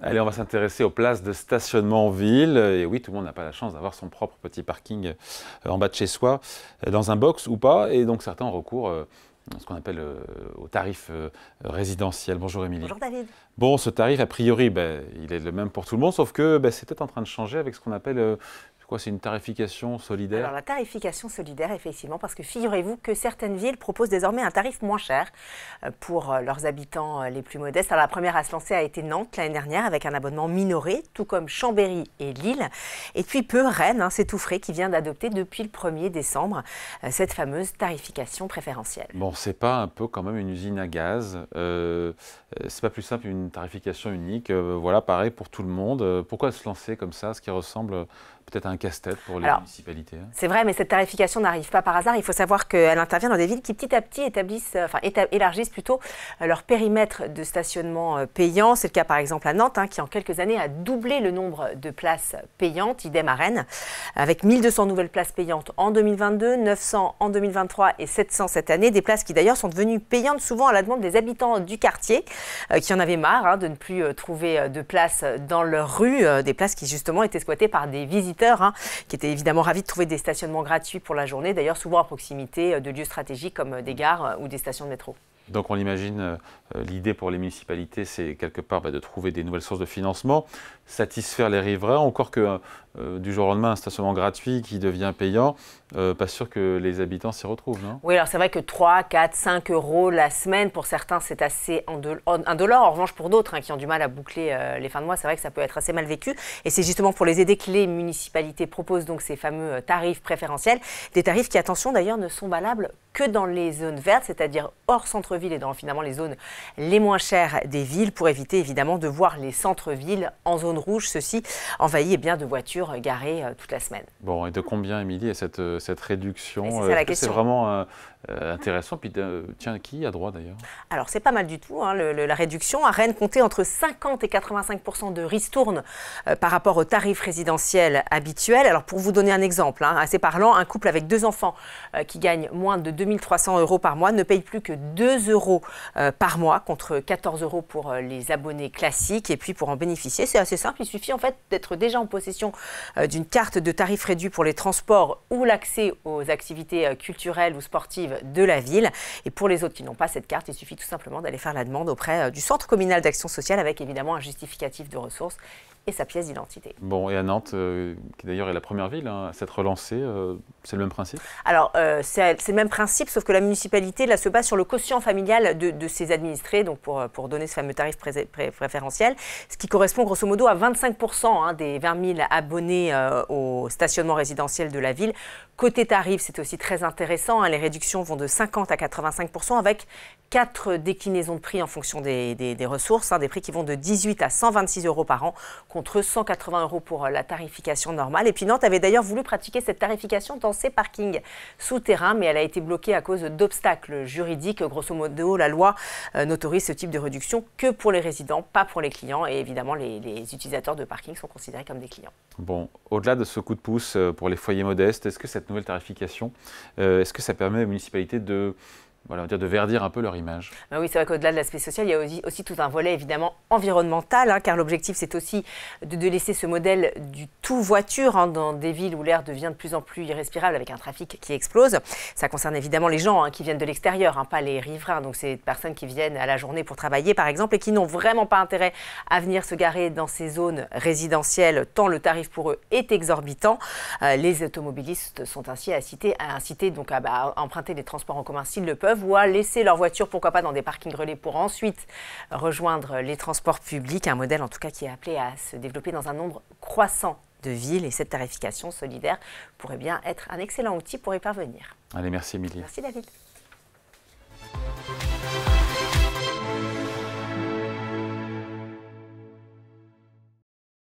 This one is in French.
Allez, on va s'intéresser aux places de stationnement en ville. Et oui, tout le monde n'a pas la chance d'avoir son propre petit parking en bas de chez soi, dans un box ou pas. Et donc certains ont recours à ce qu'on appelle au tarif résidentiel. Bonjour Émilie. Bonjour David. Bon, ce tarif, a priori, il est le même pour tout le monde, sauf que c'est peut-être en train de changer avec ce qu'on appelle... c'est une tarification solidaire? Alors la tarification solidaire, effectivement, parce que figurez-vous que certaines villes proposent désormais un tarif moins cher pour leurs habitants les plus modestes. Alors la première à se lancer a été Nantes l'année dernière avec un abonnement minoré, tout comme Chambéry et Lille. Et puis Rennes, c'est tout frais, qui vient d'adopter depuis le 1er décembre cette fameuse tarification préférentielle. Bon, c'est pas un peu quand même une usine à gaz, c'est pas plus simple une tarification unique, voilà, pareil pour tout le monde. Pourquoi se lancer comme ça, ce qui ressemble peut-être à un casse-tête pour les municipalités? C'est vrai, mais cette tarification n'arrive pas par hasard. Il faut savoir qu'elle intervient dans des villes qui petit à petit élargissent plutôt leur périmètre de stationnement payant. C'est le cas par exemple à Nantes, qui en quelques années a doublé le nombre de places payantes, idem à Rennes, avec 1200 nouvelles places payantes en 2022, 900 en 2023 et 700 cette année. Des places qui d'ailleurs sont devenues payantes souvent à la demande des habitants du quartier, qui en avaient marre de ne plus trouver de place dans leur rue, des places qui justement étaient squattées par des visiteurs qui étaient évidemment ravis de trouver des stationnements gratuits pour la journée, d'ailleurs souvent à proximité de lieux stratégiques comme des gares ou des stations de métro. Donc on l'imagine, l'idée pour les municipalités, c'est quelque part de trouver des nouvelles sources de financement, satisfaire les riverains, encore que du jour au lendemain, un stationnement gratuit qui devient payant, pas sûr que les habitants s'y retrouvent, non? Oui, alors c'est vrai que 3, 4, 5 euros la semaine, pour certains, c'est assez indolore. En revanche, pour d'autres qui ont du mal à boucler les fins de mois, c'est vrai que ça peut être assez mal vécu. Et c'est justement pour les aider que les municipalités proposent donc ces fameux tarifs préférentiels. Des tarifs qui, attention d'ailleurs, ne sont valables que dans les zones vertes, c'est-à-dire hors centre-ville et dans finalement les zones les moins chères des villes, pour éviter évidemment de voir les centres-villes en zone rouge, ceux-ci envahis de voitures garées toute la semaine. Bon, et de combien, Émilie, est cette réduction? C'est ça la question. C'est vraiment intéressant. Puis tiens, qui a droit d'ailleurs? Alors c'est pas mal du tout, la réduction. À Rennes, comptait entre 50 et 85% de ristourne par rapport au tarif résidentiel habituel. Alors pour vous donner un exemple assez parlant, un couple avec 2 enfants qui gagne moins de 2300 € par mois ne paye plus que 2 € par mois contre 14 € pour les abonnés classiques. Et puis pour en bénéficier, c'est assez simple, il suffit en fait d'être déjà en possession d'une carte de tarif réduit pour les transports ou l'accès aux activités culturelles ou sportives de la ville. Et pour les autres qui n'ont pas cette carte, il suffit tout simplement d'aller faire la demande auprès du Centre communal d'action sociale avec évidemment un justificatif de ressources et sa pièce d'identité. Bon, et à Nantes, qui d'ailleurs est la première ville à s'être relancée, c'est le même principe? Alors, c'est le même principe, sauf que la municipalité là, se base sur le quotient familial de ses administrés, donc pour donner ce fameux tarif préférentiel, ce qui correspond grosso modo à 25% des 20 000 abonnés au stationnement résidentiel de la ville. Côté tarif, c'est aussi très intéressant, les réductions vont de 50 à 85% avec 4 déclinaisons de prix en fonction des ressources, des prix qui vont de 18 à 126 € par an, contre 180 € pour la tarification normale. Et puis Nantes avait d'ailleurs voulu pratiquer cette tarification dans ses parkings souterrains, mais elle a été bloquée à cause d'obstacles juridiques. Grosso modo, la loi n'autorise ce type de réduction que pour les résidents, pas pour les clients. Et évidemment, les utilisateurs de parking sont considérés comme des clients. Bon, au-delà de ce coup de pouce pour les foyers modestes, est-ce que cette nouvelle tarification, est-ce que ça permet aux municipalités de verdir un peu leur image? Oui, c'est vrai qu'au-delà de l'aspect social, il y a aussi tout un volet évidemment environnemental, car l'objectif c'est aussi de laisser ce modèle du tout voiture dans des villes où l'air devient de plus en plus irrespirable avec un trafic qui explose. Ça concerne évidemment les gens qui viennent de l'extérieur, pas les riverains, donc c'est des personnes qui viennent à la journée pour travailler par exemple et qui n'ont vraiment pas intérêt à venir se garer dans ces zones résidentielles tant le tarif pour eux est exorbitant. Les automobilistes sont ainsi incités donc à emprunter des transports en commun s'ils le peuvent, ou à laisser leur voiture, pourquoi pas, dans des parkings relais pour ensuite rejoindre les transports publics. Un modèle en tout cas qui est appelé à se développer dans un nombre croissant de villes. Et cette tarification solidaire pourrait bien être un excellent outil pour y parvenir. Allez, merci Émilie. Merci David.